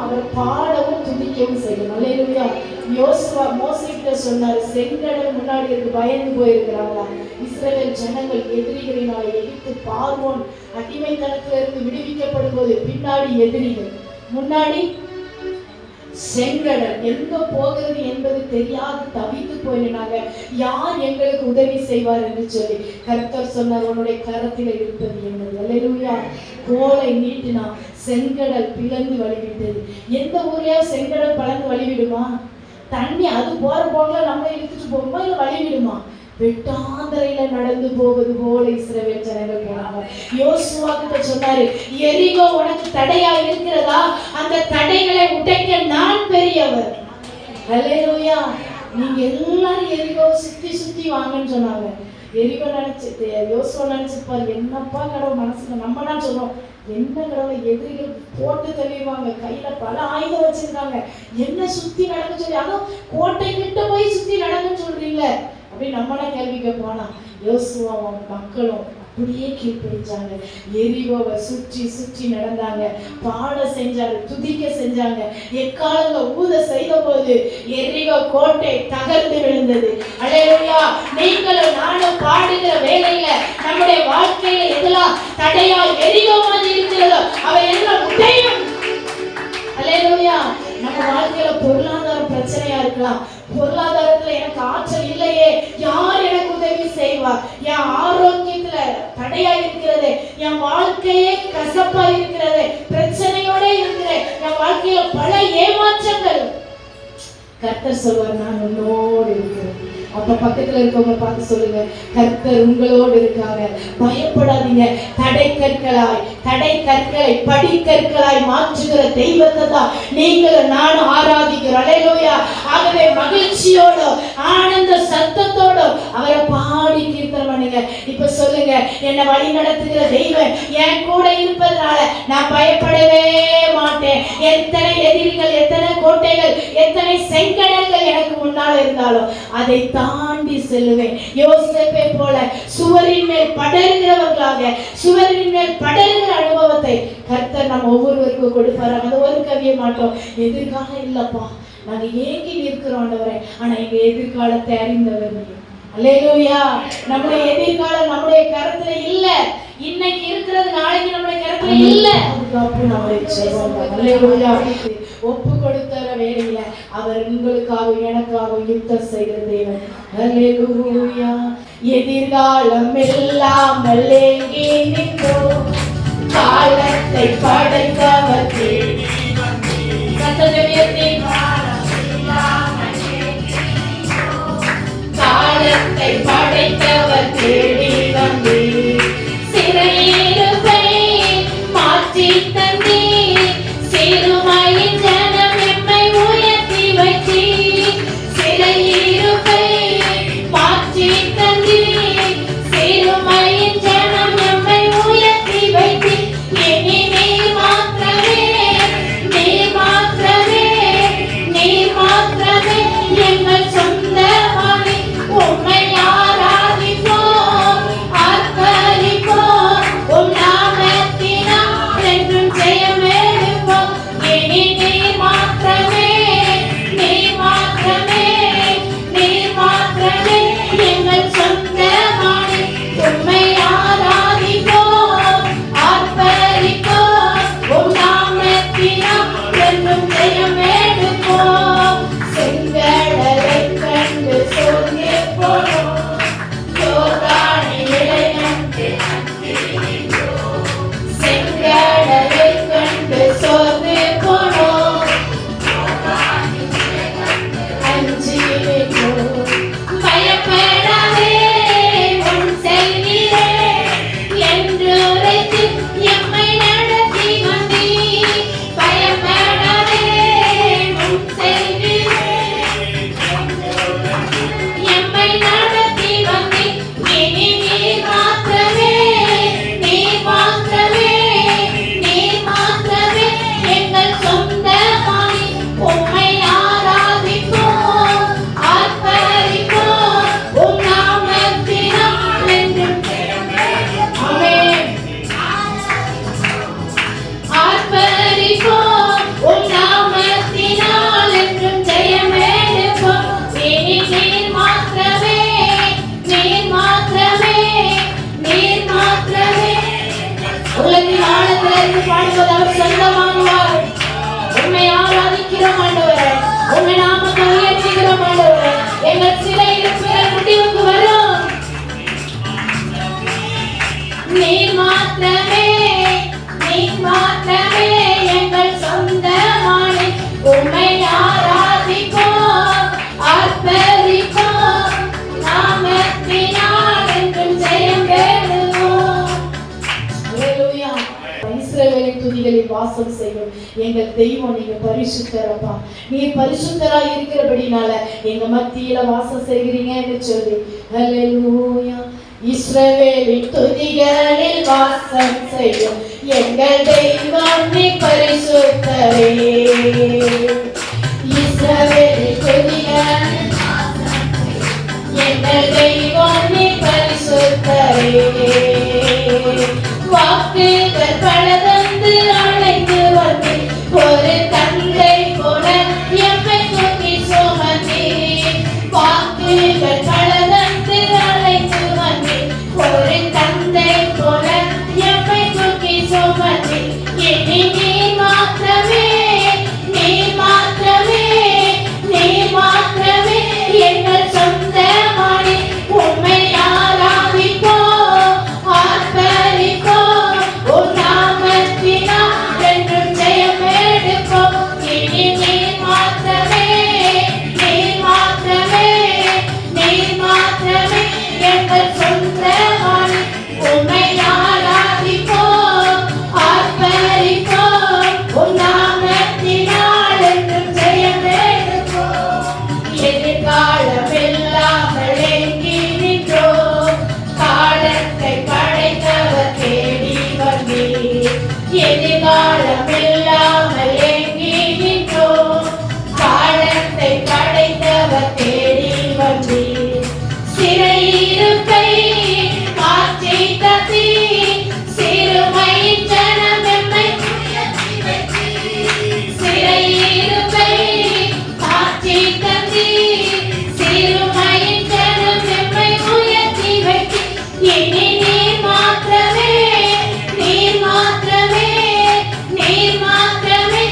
அவர் பாடவும் துதிக்கவும் செய்யணும். அல்லேலூயா. யோசுவா மோசேகிட்ட சொன்னார், செங்கடல் முன்னாடி இருக்கு, பயந்து போயிருக்கிறாங்களா இஸ்ரவேல் ஜனங்கள் எதிரிகளினால். எகிப்து பார்வோன் அடிமைத்தனத்திலிருந்து விடுவிக்கப்படும் போது பின்னாடி எதிரிகள், முன்னாடி செங்கடல். எங்க போகிறது என்பது தெரியாது தவித்து போயினாங்க. யார் எங்களுக்கு உதவி செய்வார் என்று சொல்லி கர்த்தர் சொன்னார், உன்னுடைய கரத்தில் இருப்பது என்னது. அல்லேலூயா. கோலை நீட்டினா செங்கடல் பிளந்து வழிவிட்டது. எந்த ஊர்லயா செங்கடல் பிளந்து வழிவிடுமா? தண்ணி அது போற போகல நம்ம இழுத்துட்டு போகுமா இல்ல வழிவிடுமா? வெட்டாந்தரையில நடந்து போவது போல இஸ்ரவேல் ஜனங்கள் போனாங்க. யோசுவா கிட்ட சொன்னாரு, எரிகோ உனக்கு தடையா இருக்கிறதா? அந்த தடைகளை உடைக்க நான் பெரியவர். அல்லேலூயா. நீங்க எல்லாரும் எரிகோ சுத்தி சுத்தி வாங்கன்னு சொன்னாங்க. எரிகோ நினைச்சிட்டு யோசுவா நினைச்சிருப்பாரு, என்னப்பா கடவுள் மனசுல. நம்ம தான் சொன்னோம், என்ன கடவுளை எதிரிகள் போட்டு தள்ளிடுவாங்க, கையில பல ஆயுதம் வச்சிருக்காங்க, என்ன சுத்தி நடக்க சொல்லி, அதுவும் கோட்டை கிட்ட போய் சுத்தி நடக்குன்னு சொல்றீங்களே அப்படி நம்மளா கேள்வி கேட்போனா. யோசுவாவும் மக்களும் அப்படியே கீழ்ப்பிடிச்சாங்க. எரிகோவை சுற்றி சுற்றி நடந்தாங்க, பாட செஞ்சாங்க, துதிக்க செஞ்சாங்க. எக்காலங்க ஊத செய்த போது எரிகோ கோட்டை தகர்ந்து விழுந்தது. அல்லேலூயா. நீங்களும் நானும் பாடுகிற வேளையில நம்முடைய வாழ்க்கையில எதெல்லாம் தடையா எரிகோ மாதிரி இருக்கிறதோ அவை எல்லாம் உடையும். அல்லேலூயா. நம்ம வாழ்க்கையில பொருளாதார பிரச்சனையா இருக்கலாம். பொருளாதாரத்துல எனக்கு ஆற்றல் இல்லையே, யார் எனக்கு உதவி செய்வார்? என் ஆரோக்கியத்துல தடையா இருக்கிறது, என் வாழ்க்கையே கசப்பா இருக்கிறது, பிரச்சனையோட இருக்கிறேன், என் வாழ்க்கையில பல ஏமாற்றங்கள். கர்த்தர் சொல்வார், நான் உன்னோடு இருக்கிறேன். அப்ப பக்கத்துல இருக்கவங்க பார்த்து சொல்லுங்க, கர்த்தர் உங்களோடு இருக்காங்க, பயப்படாதீங்க. தடை கற்களை படிக்கற்களாய் மாற்றுகிற தெய்வத்தை தான் நீங்களும் நானும் ஆராதிக்கிறோம். அல்லேலூயா. ஆகவே மகிழ்ச்சியோட ஆனந்த சத்தத்தோட அவரை பாடி கீர்த்தனம் பண்ணுங்க. இப்ப சொல்லுங்க, என்னை வழி நடத்துகிற தெய்வம் என் கூட இருப்பதனால நான் பயப்படவே மாட்டேன். எத்தனை எதிரிகள், எத்தனை கோட்டைகள், எத்தனை செங்கடல்கள் எனக்கு முன்னால் இருந்தாலும் அதை தாண்டி செல்லுவேன். யோசேப்பை போல சுவரின் மேல் படர்கிறவர்களாக, சுவரின் மேல் படர்கிற அனுபவத்தை கர்த்தர் நம்ம ஒவ்வொருவருக்கும் கொடுப்பாரு. அதை ஒரு கவிய மாட்டோம். எதிர்காலம் இல்லப்பா, நாங்க ஏங்கி நிற்கிறோம் ஆண்டவரே, ஆனா எங்க எதிர்காலத்தை அறிந்தவர் நீங்க. அல்லேலூயா. நம்முடைய எதிர்காலம் நம்முடைய கரத்துல இல்ல. இன்னைக்கு இருக்கிறது நாளைக்கு நம்முடைய கரத்துல இல்ல. அதுக்கப்புறம் நம்முடைய செய்வாங்க. அல்லேலூயா. ஒப்பு கொடுத்தற வேளையில அவர் உங்களுக்காகவும் எனக்காகவும் யுத்தம் செய்கிற தேவன். அல்லேலூயா. எதிர்காலம் இல்லாமல் ஏங்கி நின்றோம், காலத்தை படைத்தவர் தேடி வந்தீர். சத்தத்தை உயர்த்தி, காலத்தை படைத்தவர் தேடி வந்தீர். சிறையிருப்பை மாற்றி தந்தீர், சிறுமையின் ஜனம் எம்மை உயர்த்தி வைத்தீர். சிறையிருப்பை மாற்றி தந்தீர், சிறுமையின் ஜனம் எம்மை உயர்த்தி வைத்தீர். இனி நீர் மாத்திரம் சேர்ந்து பாடும்போது அவர் சொந்தமாகுவார். உம்மை ஆராதிக்கிறோம் ஆண்டவரே, உம்மை நாமத்தை உயர்த்துகிறோம் ஆண்டவரே. எங்கள் சில இழப்புகள் முடிவுக்கு வரும். நீர் மாத்திரமே, நீர் மாத்திரமே எங்கள் சொந்தமானே. உம்மை ஆராதிப்போம், ஆர்ப்பரிப்போம், நாமத்தினால் என்றும் ஜெயம் பெறுவோம். அல்லேலூயா. இஸ்ரவேலின் துதிகளில் வாசம் செய்யும் எங்கள் தெய்வம் நீங்க பரிசுத்தரப்பா. நீங்க பரிசுத்தராய் இருக்கிறபடினால எங்க மத்தியில வாசம் செய்கிறீங்கன்னு சொல்லி அல்லேலூயா. இஸ்ரவேலின் துதிகளில் வாசம் செய்யும் எங்கள் தெய்வம் நீ பரிசுத்தரே. இஸ்ரவேலின் துதிகளில் எங்கள் தெய்வம் நீ பரிசுத்தரே. வாக்குகள் பல தந்து அழைத்து வந்து ஒரு தந்தை போல எம்மை தூக்கி சுமந்தீ. வாக்குகள் பல தந்து அழைத்து வந்து ஒரு தந்தை போல எம்மை தூக்கி சுமந்தீ. இனி நீர் மாத்திரமே, நீர் மாத்திரமே, நீர் மாத்திரமே எங்கள் சொந்தமானே. உம்மை ஆராதிப்போம், ஆர்ப்பரிப்போம், உம் நாமத்தினால் என்றும் ஜெயம் எடுப்போம். இனி நீர் மாத்திரமே, நீர் மாத்திரமே, நீர் மாத்திரமே எங்கள் சொந்தமானே. உம்மை ஆராதிப்போம், ஆர்ப்பரிப்போம், உம் நாமத்தினால் என்றும் ஜெயம் எடுப்போம். எதிர்காலம் இல்லாமல் எங்கி நின்றோம், காலத்தை படைத்தவர் தேடி வந்தீர். எதிர்காலம் இல்லாமல் எங்கி நின்றோம், காலத்தை படைத்தவர் தேடி வந்தீர். சிறையிருப்பை மாற்றி தத்தி சிறுமையின் ஜனம் எம்மை சிறையிருப்பை மாற்றி தத்தி சிறுமையின் ஜனம் எம்மை உயர்த்தி வைத்து. இனி நீர் மாத்திரமே, நீர் மாத்திரமே, நீர் மாத்திரமே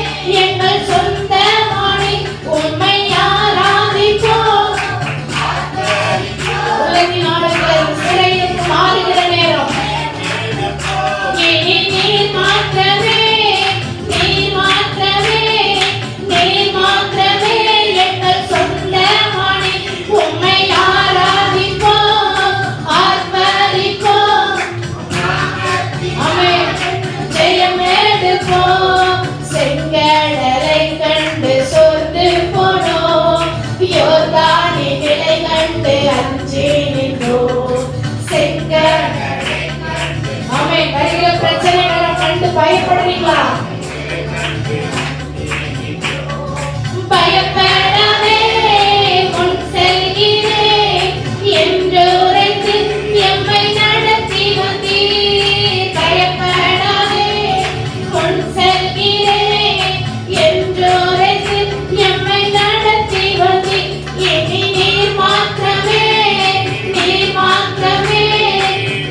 எங்கள் சொந்தமானே. உம்மை ஆராதிப்போம். உலகின் ஆளுநர் சிறையிலிருந்து மாறுகிற நேரம். இனி நீர் மாத்திரமே, நீர் மாத்திரமே, நீர் மாத்திரமே எங்கள் சொந்தமானே. உம்மை ஆராதிப்போம், ஆர்ப்பரிப்போம், ஆமென், ஜெயம் எடுப்போம். செங்கடலை கண்டு சோர்ந்து போனோம், யோர்தானின் நிலை கண்டு அஞ்சி நின்றோம். செங்கடலை ஆமென். வருகிற பிரச்சனைகளை கண்டு பயப்படுறீங்களா? பயப்படாதே, முன் செல்கிறேன் என்று உரைத்து எம்மை நடத்தி வந்தீர். பயப்படாதே, முன் செல்கிறேன் என்று உரைத்து எம்மை நடத்தி வந்தீர். இனி நீர் மாத்திரமே, நீர் மாத்திரமே,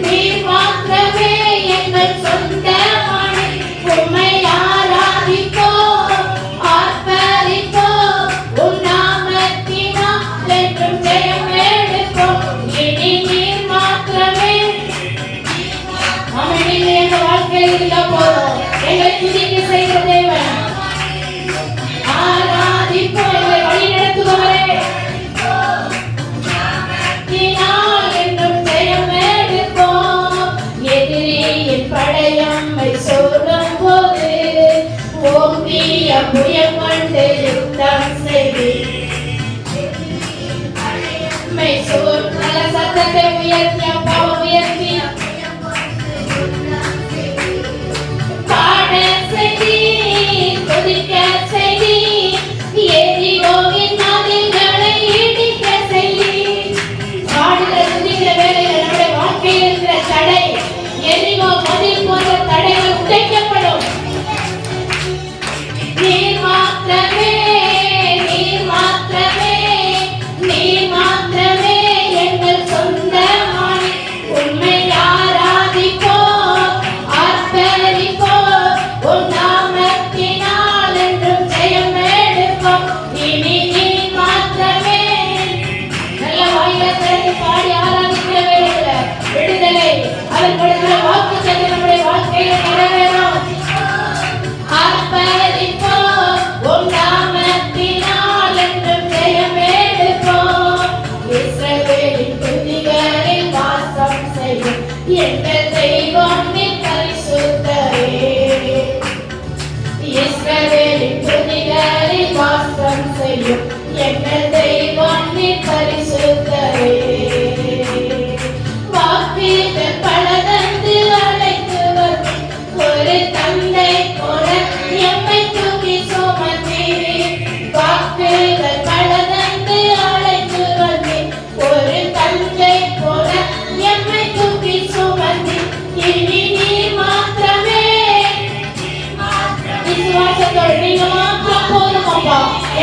நீர் மாத்திரமே எங்கள் சொந்தமானே. உம்மை ஆராதிப்போம், ஆர்ப்பரிப்போம், உம் நாமத்தினால் என்றும் ஜெயம் எடுப்போம். இனி நீர் மாத்திரமே. ஆமென். நீங்க எங்க வாழ்க்கையில் இருந்தா போதும். எங்களை துதிக்க செய்கிற தேவன். ஆராதிப்போம், எங்களை வழி நடத்துபவரே. நாமத்தினால் என்றும் ஜெயம் எடுப்போம். எதிரியின் படையம்மை சூழும் போது ஓங்கிய புயம் கொண்டு யுத்தம் செய்தீர். மை சூழ் நல்ல சத்தத்தை உயர்த்தி அப்பாவை உயர்த்தி பாட செய்தீர், துதிக்க செய்தீர். எரிகோவின் மதில்களை இடிக்க செய்தீர். பாடுகிற துதிக்கிற வேளையில் நம்முடைய வாழ்க்கையில் இருக்கிற தடை, எரிகோ மதில் போன்ற தடைகள் உடைக்கப்படும். நீர் மாத்திரமே, நீர் மாத்திரமே, நீர் மாத்திரமே எங்கள் சொந்தமான.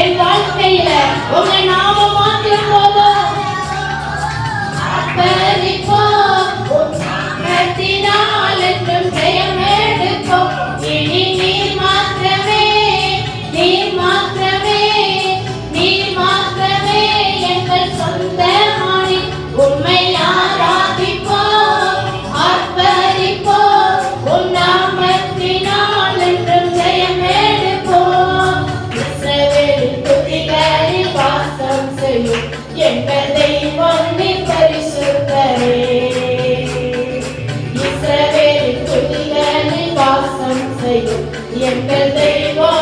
என் வாழ்க்கையில உங்க நாம மாத்திரம் போதும். ஆர்ப்பரிப்போம், உன் நாமத்தினால் என்றும் ஜெயம் எடுப்போம். இனி நீர் மாத்திரமே, நீர் மாத்திரமே, நீர் மாத்திரமே எங்கள் சொந்தமானி. உம்மை ஆராதிப்போம், ஆர்ப்பரிப்போம், உன் நாமத்தினால் என்றும் ஜெயம் எடுப்போம். இஸ்ரவேலின் துதிகளில் வாசம் செய்யும் எங்கள் தெய்வம் நீர் பரிசுத்தரே. இஸ்ரவேலின் துதிகளில் வாசம் செய்யும் எங்கள் தெய்வம்